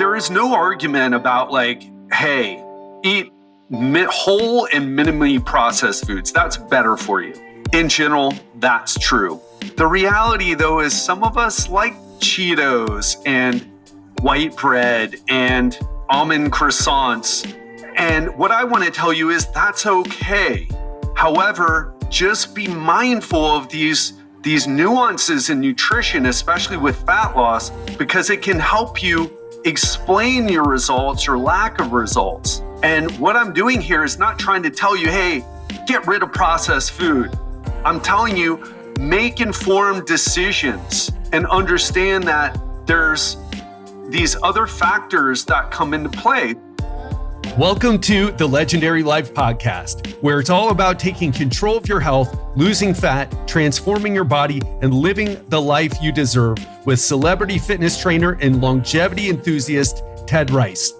there is no argument about like, hey, eat whole and minimally processed foods. That's better for you. In general, that's true. The reality, though, is some of us like Cheetos and white bread and almond croissants. And what I want to tell you is that's okay. However, just be mindful of these nuances in nutrition, especially with fat loss, because it can help you explain your results or lack of results. And what I'm doing here is not trying to tell you, hey, get rid of processed food. I'm telling you, make informed decisions and understand that there's these other factors that come into play. Welcome to the Legendary Life Podcast, where it's all about taking control of your health, losing fat, transforming your body, and living the life you deserve with celebrity fitness trainer and longevity enthusiast, Ted Ryce.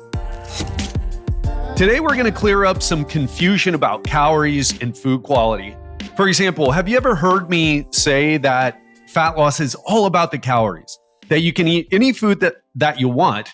Today, we're going to clear up some confusion about calories and food quality. For example, have you ever heard me say that fat loss is all about the calories? That you can eat any food that you want,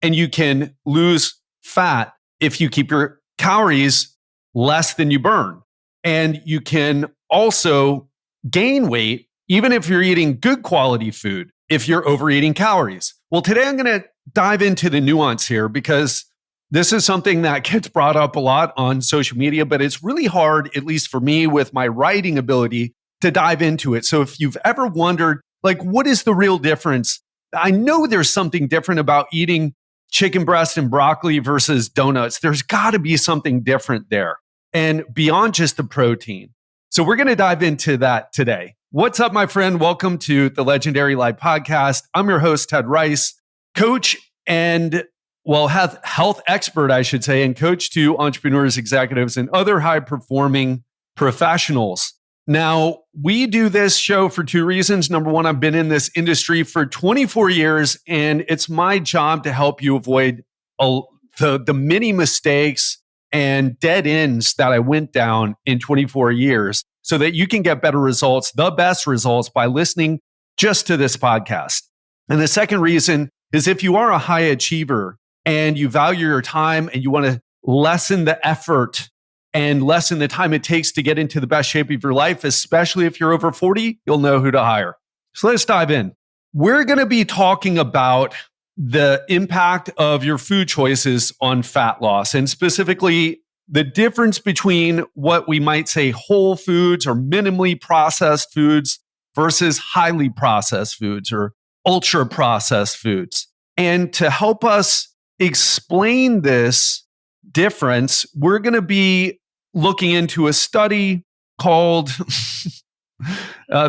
and you can lose fat if you keep your calories less than you burn. And you can also gain weight, even if you're eating good quality food, if you're overeating calories. Well, today I'm going to dive into the nuance here because this is something that gets brought up a lot on social media, but it's really hard, at least for me with my writing ability, to dive into it. So if you've ever wondered, like, what is the real difference? I know there's something different about eating chicken breast and broccoli versus donuts. There's got to be something different there and beyond just the protein. So we're going to dive into that today. What's up, my friend? Welcome to the Legendary Life Podcast. I'm your host, Ted Ryce, coach and health expert, I should say, and coach to entrepreneurs, executives, and other high-performing professionals. Now, we do this show for two reasons. Number one, I've been in this industry for 24 years, and it's my job to help you avoid the many mistakes and dead ends that I went down in 24 years so that you can get better results, the best results, by listening just to this podcast. And the second reason is if you are a high achiever and you value your time and you want to lessen the effort and lessen the time it takes to get into the best shape of your life, especially if you're over 40, you'll know who to hire. So let's dive in. We're going to be talking about the impact of your food choices on fat loss, and specifically the difference between what we might say whole foods or minimally processed foods versus highly processed foods or ultra processed foods. And to help us explain this difference, we're going to be looking into a study called,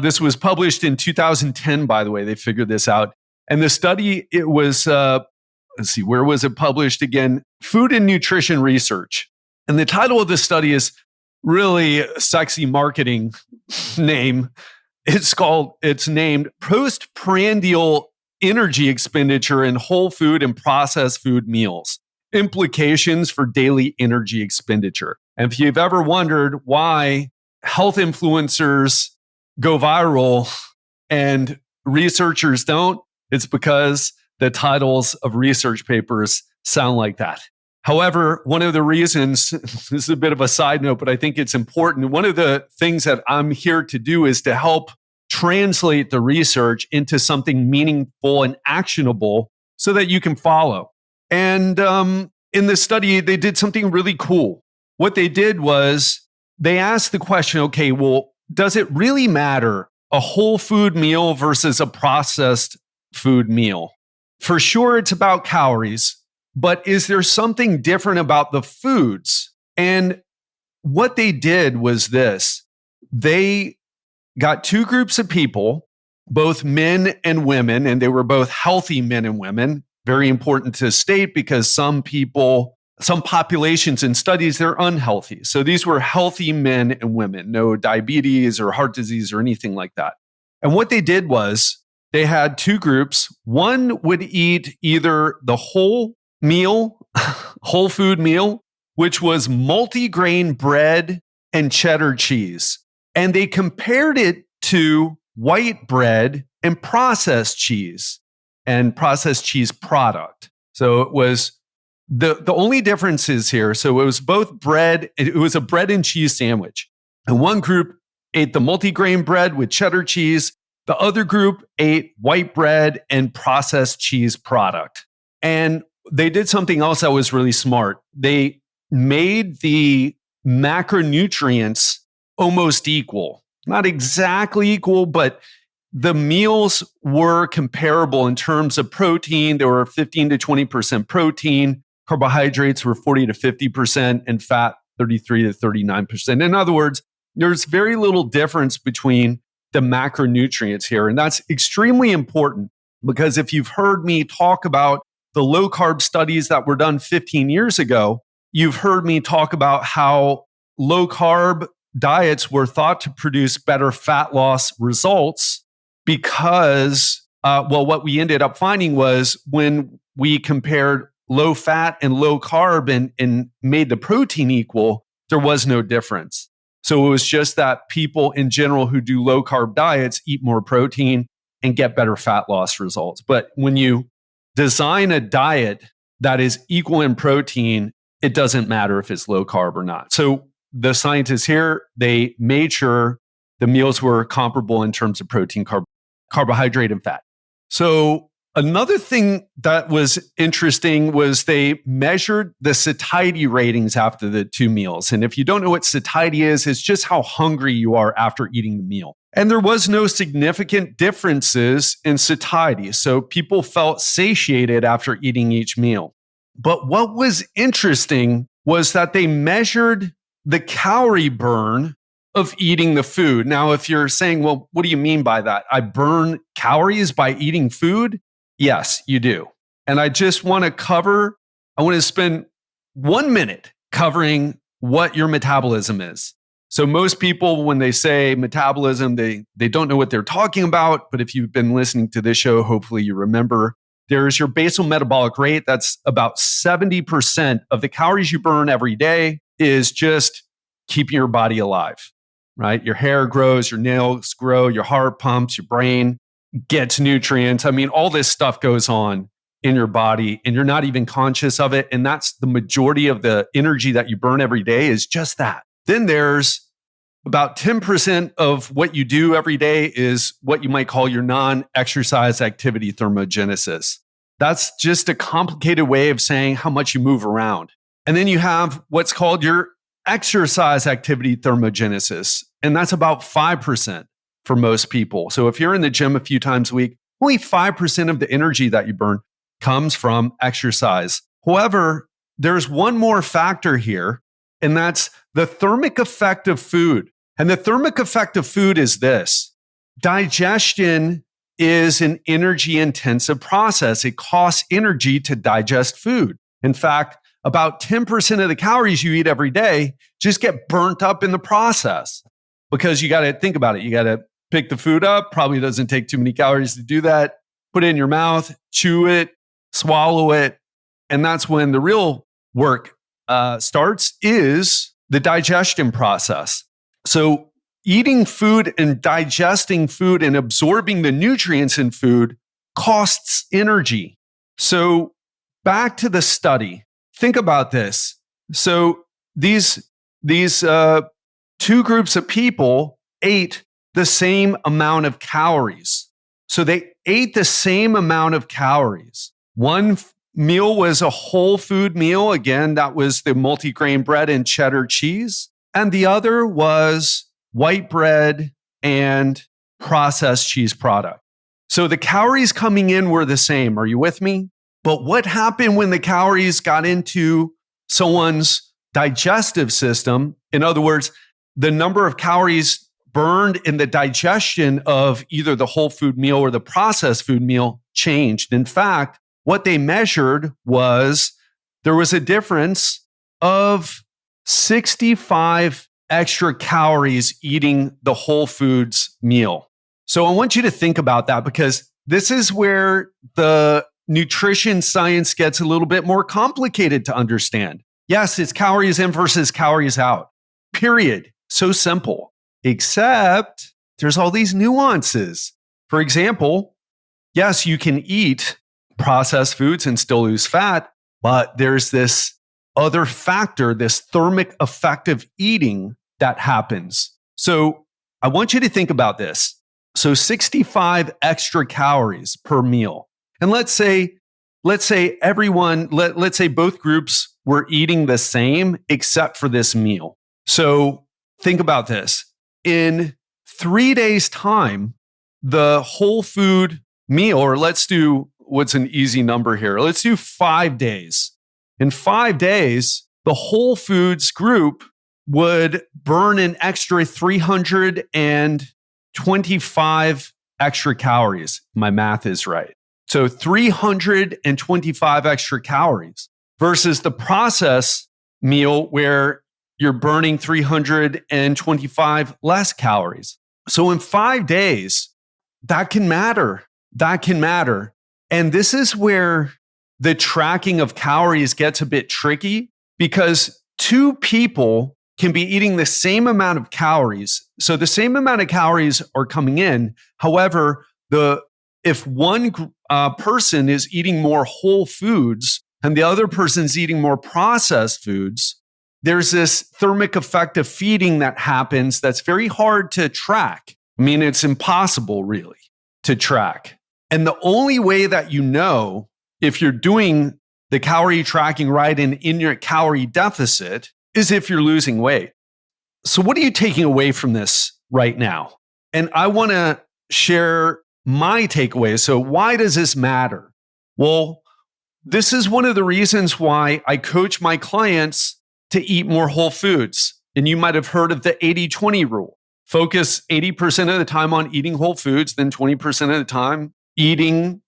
this was published in 2010, by the way, they figured this out. And the study, it was, where was it published again? Food and Nutrition Research. And the title of the study is really a sexy marketing name. It's named Postprandial Energy Expenditure in Whole Food and Processed Food Meals. Implications for daily energy expenditure. And if you've ever wondered why health influencers go viral and researchers don't, it's because the titles of research papers sound like that. However, one of the reasons, this is a bit of a side note, but I think it's important. One of the things that I'm here to do is to help translate the research into something meaningful and actionable so that you can follow. And in this study, they did something really cool. What they did was they asked the question, okay, well, does it really matter a whole food meal versus a processed food meal? For sure, it's about calories, but is there something different about the foods? And what they did was this. They got two groups of people, both men and women, and they were both healthy men and women. Very important to state because some populations in studies, they're unhealthy. So these were healthy men and women, no diabetes or heart disease or anything like that. And what they did was they had two groups. One would eat either the whole food meal, which was multi-grain bread and cheddar cheese. And they compared it to white bread and processed cheese product. So it was the only difference is here. So it was both bread. It was a bread and cheese sandwich. And one group ate the multigrain bread with cheddar cheese. The other group ate white bread and processed cheese product. And they did something else that was really smart. They made the macronutrients almost equal. Not exactly equal, but the meals were comparable in terms of protein. There were 15 to 20% protein. Carbohydrates were 40 to 50%, and fat 33 to 39%. In other words, there's very little difference between the macronutrients here. And that's extremely important because if you've heard me talk about the low carb studies that were done 15 years ago, you've heard me talk about how low carb diets were thought to produce better fat loss results because, what we ended up finding was when we compared low fat and low carb and made the protein equal, there was no difference. So it was just that people in general who do low carb diets eat more protein and get better fat loss results. But when you design a diet that is equal in protein, it doesn't matter if it's low carb or not. So the scientists here, they made sure the meals were comparable in terms of protein, carbohydrate, and fat. So another thing that was interesting was they measured the satiety ratings after the two meals. And if you don't know what satiety is, it's just how hungry you are after eating the meal. And there was no significant differences in satiety. So people felt satiated after eating each meal. But what was interesting was that they measured the calorie burn of eating the food. Now, if you're saying, well, what do you mean by that? I burn calories by eating food? Yes, you do. And I just want to spend 1 minute covering what your metabolism is. So most people, when they say metabolism, they don't know what they're talking about. But if you've been listening to this show, hopefully you remember. There's your basal metabolic rate. That's about 70% of the calories you burn every day is just keeping your body alive, right? Your hair grows, your nails grow, your heart pumps, your brain gets nutrients. I mean, all this stuff goes on in your body and you're not even conscious of it. And that's the majority of the energy that you burn every day is just that. Then there's about 10% of what you do every day is what you might call your non-exercise activity thermogenesis. That's just a complicated way of saying how much you move around. And then you have what's called your exercise activity thermogenesis. And that's about 5% for most people. So if you're in the gym a few times a week, only 5% of the energy that you burn comes from exercise. However, there's one more factor here, and that's the thermic effect of food. And the thermic effect of food is this. Digestion is an energy-intensive process. It costs energy to digest food. In fact, about 10% of the calories you eat every day just get burnt up in the process because you got to think about it. You got to pick the food up. Probably doesn't take too many calories to do that. Put it in your mouth, chew it, swallow it. And that's when the real work starts is the digestion process. So eating food and digesting food and absorbing the nutrients in food costs energy. So back to the study. Think about this. So these two groups of people ate the same amount of calories. So they ate the same amount of calories. One meal was a whole food meal. Again, that was the multigrain bread and cheddar cheese. And the other was white bread and processed cheese product. So the calories coming in were the same. Are you with me? But what happened when the calories got into someone's digestive system? In other words, the number of calories burned in the digestion of either the whole food meal or the processed food meal changed. In fact, what they measured was there was a difference of 65 extra calories eating the whole foods meal. So I want you to think about that because this is where the nutrition science gets a little bit more complicated to understand. Yes, it's calories in versus calories out. Period. So simple. Except there's all these nuances. For example, yes, you can eat processed foods and still lose fat. But there's this other factor, this thermic effect of eating that happens. So I want you to think about this. So 65 extra calories per meal. And let's say everyone, let's say both groups were eating the same except for this meal. So think about this. In 3 days' time, the whole food meal, or let's do what's an easy number here. Let's do 5 days. In 5 days, the whole foods group would burn an extra 325 extra calories. My math is right. So 325 extra calories versus the process meal where you're burning 325 less calories. So in 5 days, that can matter. That can matter. And this is where the tracking of calories gets a bit tricky because two people can be eating the same amount of calories. So the same amount of calories are coming in. However, if one person is eating more whole foods and the other person's eating more processed foods, there's this thermic effect of feeding that happens that's very hard to track. I mean, it's impossible really to track. And the only way that you know if you're doing the calorie tracking right and in your calorie deficit is if you're losing weight. So what are you taking away from this right now? And I want to share my takeaways. So why does this matter? Well, this is one of the reasons why I coach my clients to eat more whole foods. And you might have heard of the 80-20 rule. Focus 80% of the time on eating whole foods, then 20% of the time eating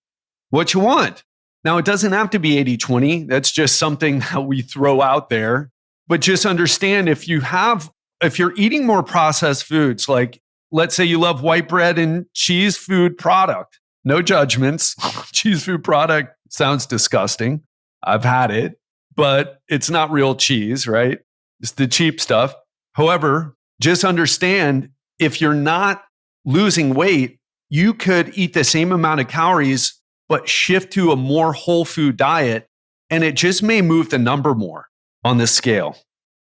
what you want. Now, it doesn't have to be 80-20. That's just something that we throw out there. But just understand if you're eating more processed foods, like let's say you love white bread and cheese food product, no judgments. Cheese food product sounds disgusting. I've had it, but it's not real cheese, right? It's the cheap stuff. However, just understand if you're not losing weight, you could eat the same amount of calories, but shift to a more whole food diet, and it just may move the number more on the scale.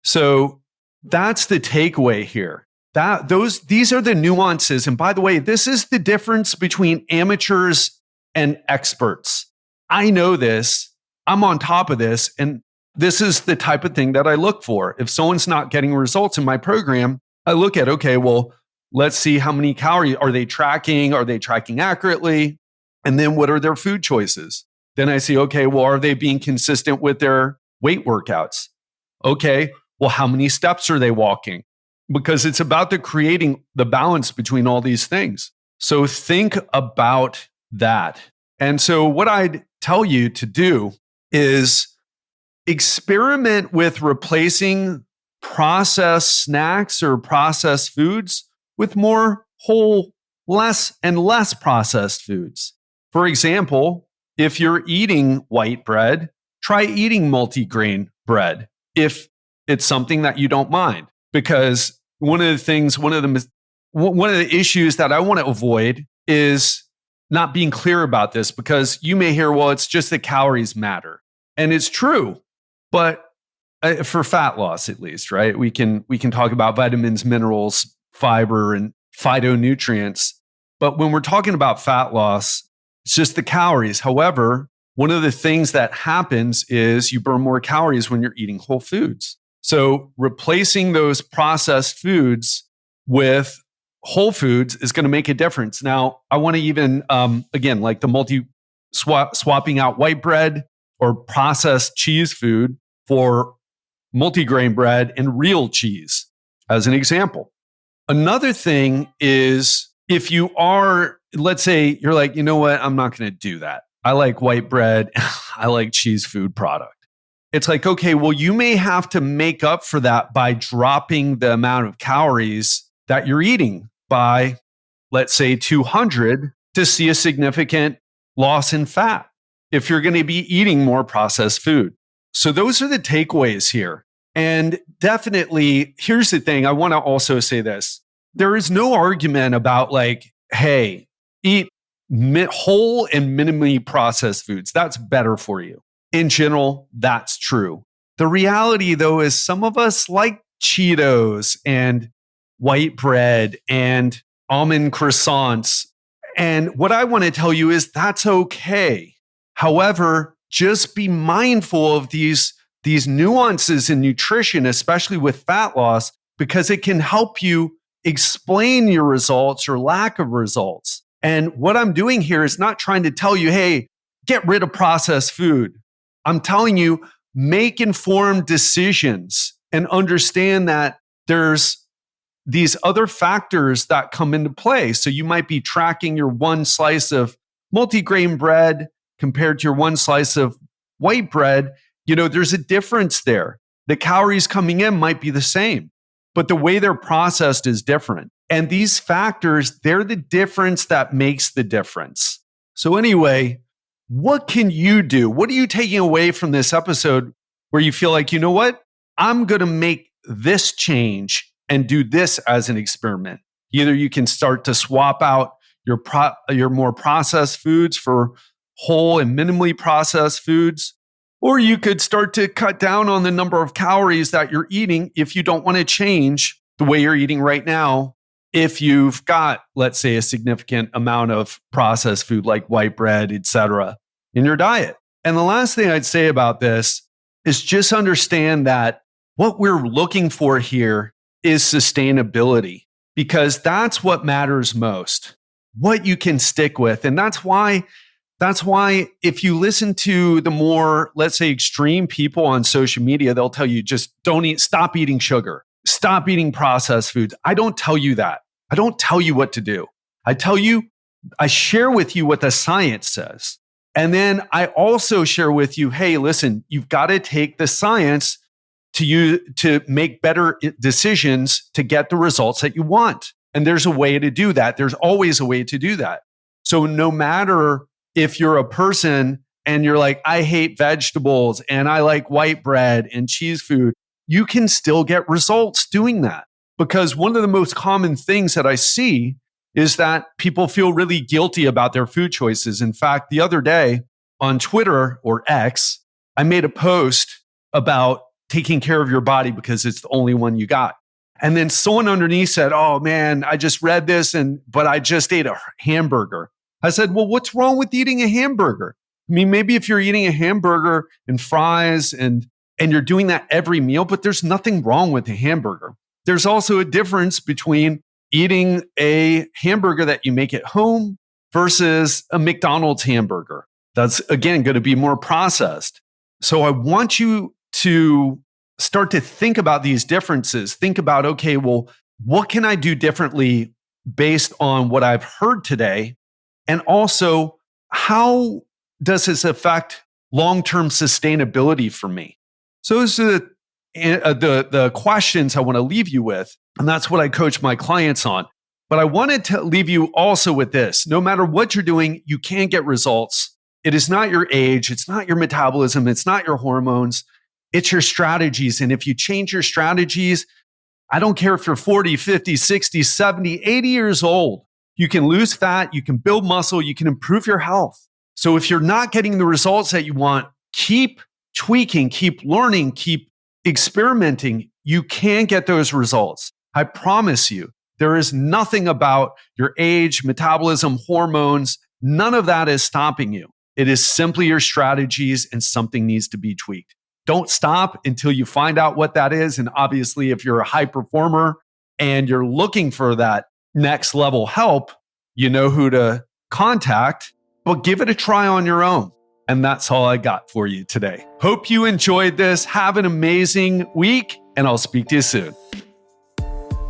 So that's the takeaway here. These are the nuances. And by the way, this is the difference between amateurs and experts. I know this. I'm on top of this. And this is the type of thing that I look for. If someone's not getting results in my program, I look at, okay, well, let's see how many calories are they tracking? Are they tracking accurately? And then what are their food choices? Then I see, okay, well, are they being consistent with their weight workouts? Okay, well, how many steps are they walking? Because it's about creating the balance between all these things. So think about that. And so what I'd tell you to do is experiment with replacing processed snacks or processed foods with more whole, less and less processed foods. For example, if you're eating white bread, try eating multigrain bread if it's something that you don't mind. Because one of the issues that I want to avoid is not being clear about this, because you may hear, well, it's just that calories matter. And it's true, but for fat loss, at least, right? We can talk about vitamins, minerals, fiber, and phytonutrients. But when we're talking about fat loss, it's just the calories. However, one of the things that happens is you burn more calories when you're eating whole foods. So replacing those processed foods with whole foods is going to make a difference. Now, I want to even, again, like the swapping out white bread or processed cheese food for multigrain bread and real cheese as an example. Another thing is if you are, let's say you're like, you know what, I'm not going to do that. I like white bread. I like cheese food product. It's like, okay, well, you may have to make up for that by dropping the amount of calories that you're eating by, let's say, 200 to see a significant loss in fat if you're going to be eating more processed food. So those are the takeaways here. And definitely, here's the thing. I want to also say this. There is no argument about like, hey, eat whole and minimally processed foods. That's better for you. In general, that's true. The reality, though, is some of us like Cheetos and white bread and almond croissants. And what I want to tell you is that's okay. However, just be mindful of these nuances in nutrition, especially with fat loss, because it can help you explain your results or lack of results. And what I'm doing here is not trying to tell you, hey, get rid of processed food. I'm telling you, make informed decisions and understand that there's these other factors that come into play. So you might be tracking your one slice of multigrain bread compared to your one slice of white bread. There's a difference there. The calories coming in might be the same, but the way they're processed is different. And these factors, they're the difference that makes the difference. So anyway, what can you do? What are you taking away from this episode where you feel like, you know what? I'm going to make this change and do this as an experiment. Either you can start to swap out your more processed foods for whole and minimally processed foods, or you could start to cut down on the number of calories that you're eating if you don't want to change the way you're eating right now. If you've got, let's say, a significant amount of processed food like white bread, etc., in your diet. And the last thing I'd say about this is just understand that what we're looking for here is sustainability, because that's what matters most, what you can stick with. And that's why if you listen to the more, let's say, extreme people on social media, they'll tell you just stop eating sugar, stop eating processed foods. I don't tell you that. I don't tell you what to do. I share with you what the science says. And then I also share with you, hey, listen, you've got to take the science to make better decisions to get the results that you want. And there's a way to do that. There's always a way to do that. So no matter if you're a person and you're like, I hate vegetables and I like white bread and cheese food, you can still get results doing that. Because one of the most common things that I see is that people feel really guilty about their food choices. In fact, the other day on Twitter or X, I made a post about taking care of your body because it's the only one you got. And then someone underneath said, oh man, I just read this, but I just ate a hamburger. I said, well, what's wrong with eating a hamburger? I mean, maybe if you're eating a hamburger and fries and you're doing that every meal, but there's nothing wrong with a hamburger. There's also a difference between eating a hamburger that you make at home versus a McDonald's hamburger. That's, again, going to be more processed. So I want you to start to think about these differences. Think about, okay, well, what can I do differently based on what I've heard today? And also, how does this affect long-term sustainability for me? So those are the questions I want to leave you with. And that's what I coach my clients on. But I wanted to leave you also with this. No matter what you're doing, you can get results. It is not your age. It's not your metabolism. It's not your hormones. It's your strategies. And if you change your strategies, I don't care if you're 40, 50, 60, 70, 80 years old, you can lose fat, you can build muscle, you can improve your health. So if you're not getting the results that you want, keep tweaking, keep learning, keep experimenting. You can get those results. I promise you, there is nothing about your age, metabolism, hormones. None of that is stopping you. It is simply your strategies, and something needs to be tweaked. Don't stop until you find out what that is. And obviously, if you're a high performer and you're looking for that next level help, you know who to contact, but give it a try on your own. And that's all I got for you today. Hope you enjoyed this. Have an amazing week, and I'll speak to you soon.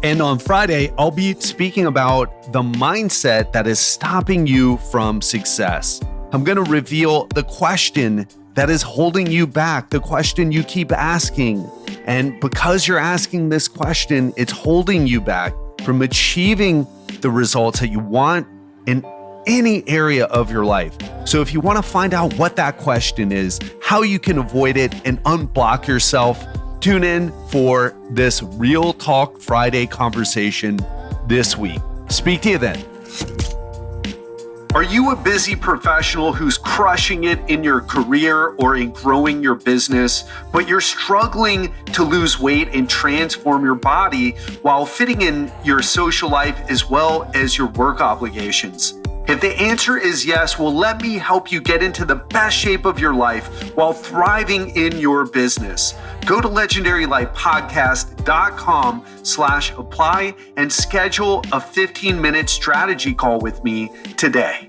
And on Friday, I'll be speaking about the mindset that is stopping you from success. I'm going to reveal the question that is holding you back, the question you keep asking. And because you're asking this question, it's holding you back from achieving the results that you want in any area of your life. So if you want to find out what that question is, how you can avoid it and unblock yourself, tune in for this Real Talk Friday conversation this week. Speak to you then. Are you a busy professional who's crushing it in your career or in growing your business, but you're struggling to lose weight and transform your body while fitting in your social life as well as your work obligations? If the answer is yes, well, let me help you get into the best shape of your life while thriving in your business. Go to legendarylifepodcast.com/apply and schedule a 15-minute strategy call with me today.